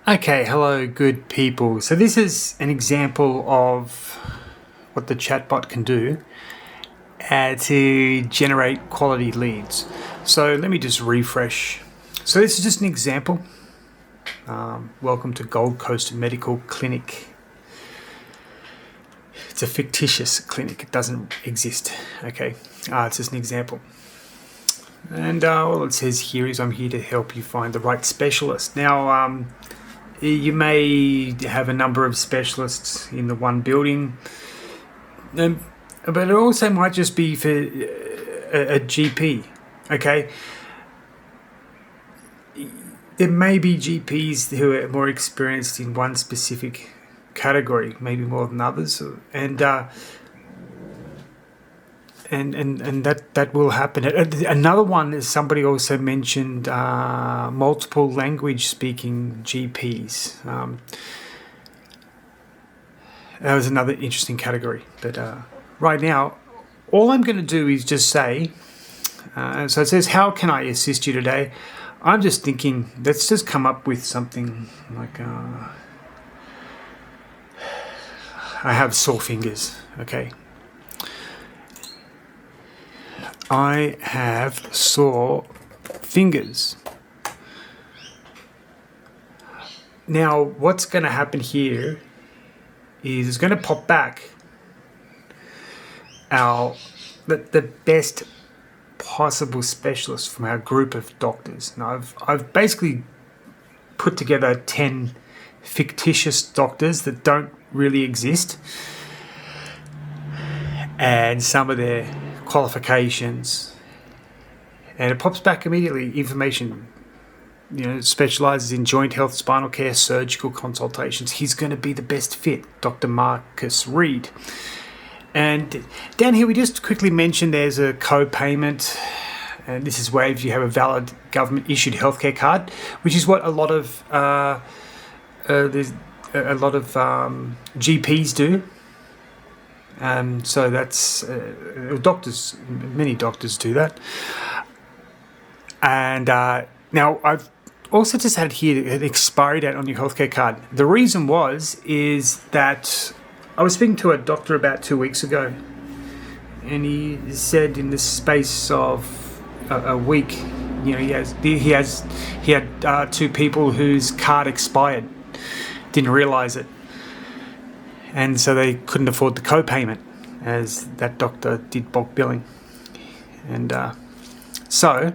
Okay, hello, good people. So this is an example of what the chatbot can do to generate quality leads. So let me just refresh. So this is just an example. Welcome to Gold Coast Medical Clinic. It's a fictitious clinic. It doesn't exist. Okay, it's just an example. And all it says here is I'm here to help you find the right specialist. Now, you may have a number of specialists in the one building, but it also might just be for a GP, okay? There may be GPs who are more experienced in one specific category, maybe more than others, and that will happen. Another one is somebody also mentioned multiple language speaking GPs. That was another interesting category. But right now, all I'm going to do is just say, so it says, how can I assist you today? I'm just thinking, let's just come up with something like, I have sore fingers, okay? I have sore fingers. Now, what's going to happen here is it's going to pop back the best possible specialist from our group of doctors. Now, I've basically put together 10 fictitious doctors that don't really exist, and some of their qualifications, and it pops back immediately. Information, specializes in joint health, spinal care, surgical consultations. He's going to be the best fit, Dr. Marcus Reed. And down here we just quickly mentioned there's a co-payment, and this is where if you have a valid government issued healthcare card, which is what a lot of GPs do. So that's doctors. Many doctors do that. And now I've also just added here an expiry date on your healthcare card. The reason is that I was speaking to a doctor about 2 weeks ago, and he said in the space of a week, he had two people whose card expired, didn't realize it. And so they couldn't afford the co-payment, as that doctor did bulk billing. And so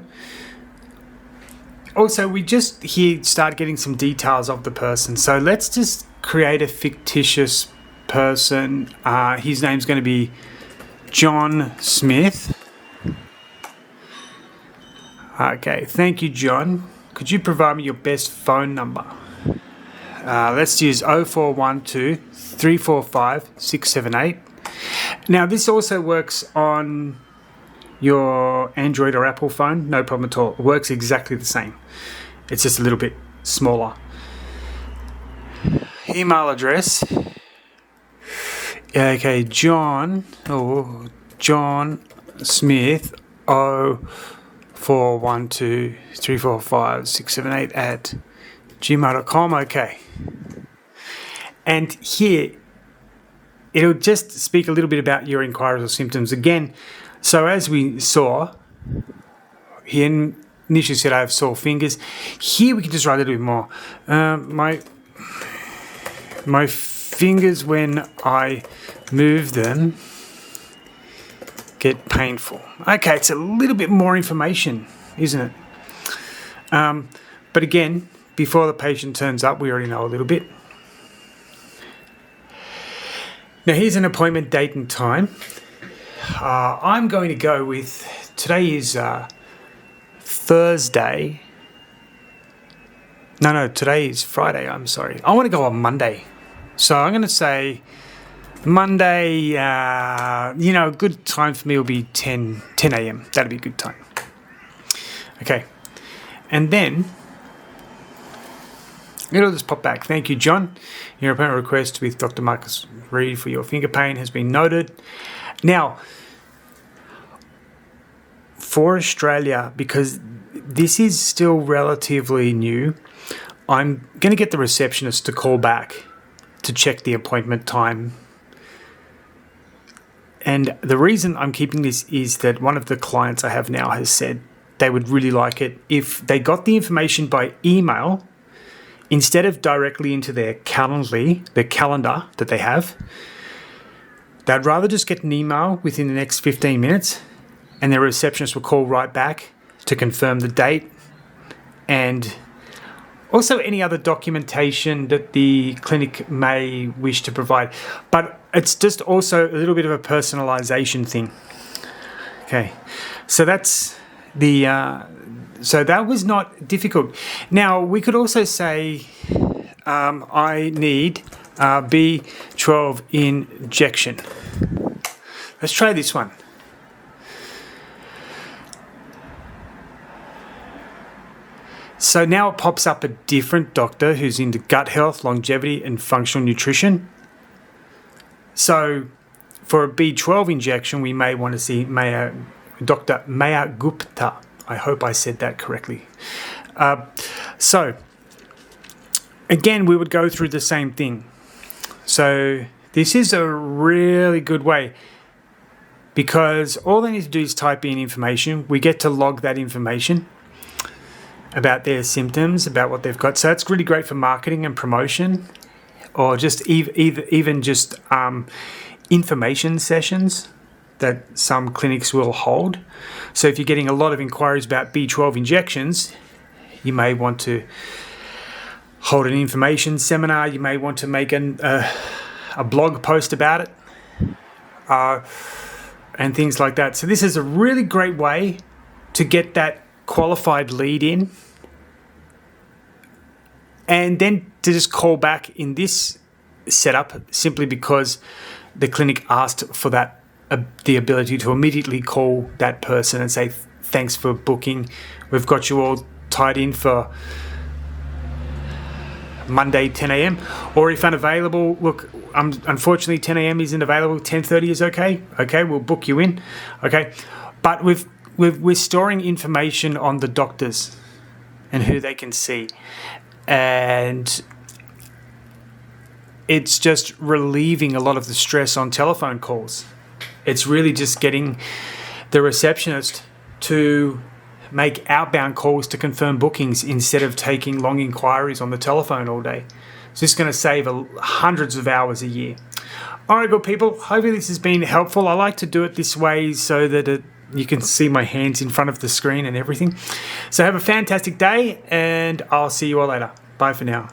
also we just here start getting some details of the person. So let's just create a fictitious person. His name's going to be John Smith. Okay, thank you, John. Could you provide me your best phone number? Let's use 0412 345 678. Now, this also works on your Android or Apple phone. No problem at all. It works exactly the same. It's just a little bit smaller. Email address. Okay, John Smith 0412 345 678 at gmail.com. Okay. And here, it'll just speak a little bit about your inquiries or symptoms. Again, so as we saw, he initially said I have sore fingers. Here we can just write a little bit more. My fingers, when I move them, get painful. Okay, it's a little bit more information, isn't it? But again, before the patient turns up, we already know a little bit. Now, here's an appointment date and time. I'm going to go with, today is Thursday. No, today is Friday, I'm sorry. I want to go on Monday. So I'm going to say Monday, a good time for me will be 10 a.m. That'll be a good time. Okay. And then it'll just pop back. Thank you, John. Your appointment request with Dr. Marcus Reed for your finger pain has been noted. Now, for Australia, because this is still relatively new, I'm going to get the receptionist to call back to check the appointment time. And the reason I'm keeping this is that one of the clients I have now has said they would really like it if they got the information by email instead of directly into their calendar that they have. They'd rather just get an email within the next 15 minutes and their receptionist will call right back to confirm the date and also any other documentation that the clinic may wish to provide. But it's just also a little bit of a personalization thing. Okay, so that's so that was not difficult. Now, we could also say I need B12 injection. Let's try this one. So now it pops up a different doctor who's into gut health, longevity, and functional nutrition. So for a B12 injection, we may want to see Dr. Maya Gupta. I hope I said that correctly. So again, we would go through the same thing. So this is a really good way because all they need to do is type in information. We get to log that information about their symptoms, about what they've got. So that's really great for marketing and promotion, or just even just information sessions that some clinics will hold. So if you're getting a lot of inquiries about B12 injections, you may want to hold an information seminar. You may want to make a blog post about it, and things like that. So this is a really great way to get that qualified lead in, and then to just call back in this setup simply because the clinic asked for that, the ability to immediately call that person and say, thanks for booking. We've got you all tied in for Monday 10 a.m. Or if unavailable, look, unfortunately 10 a.m. isn't available, 10:30 is okay. Okay, we'll book you in. Okay, but we're storing information on the doctors and who they can see, and it's just relieving a lot of the stress on telephone calls. It's really just getting the receptionist to make outbound calls to confirm bookings instead of taking long inquiries on the telephone all day. It's just going to save hundreds of hours a year. All right, good people. Hopefully this has been helpful. I like to do it this way so that you can see my hands in front of the screen and everything. So have a fantastic day, and I'll see you all later. Bye for now.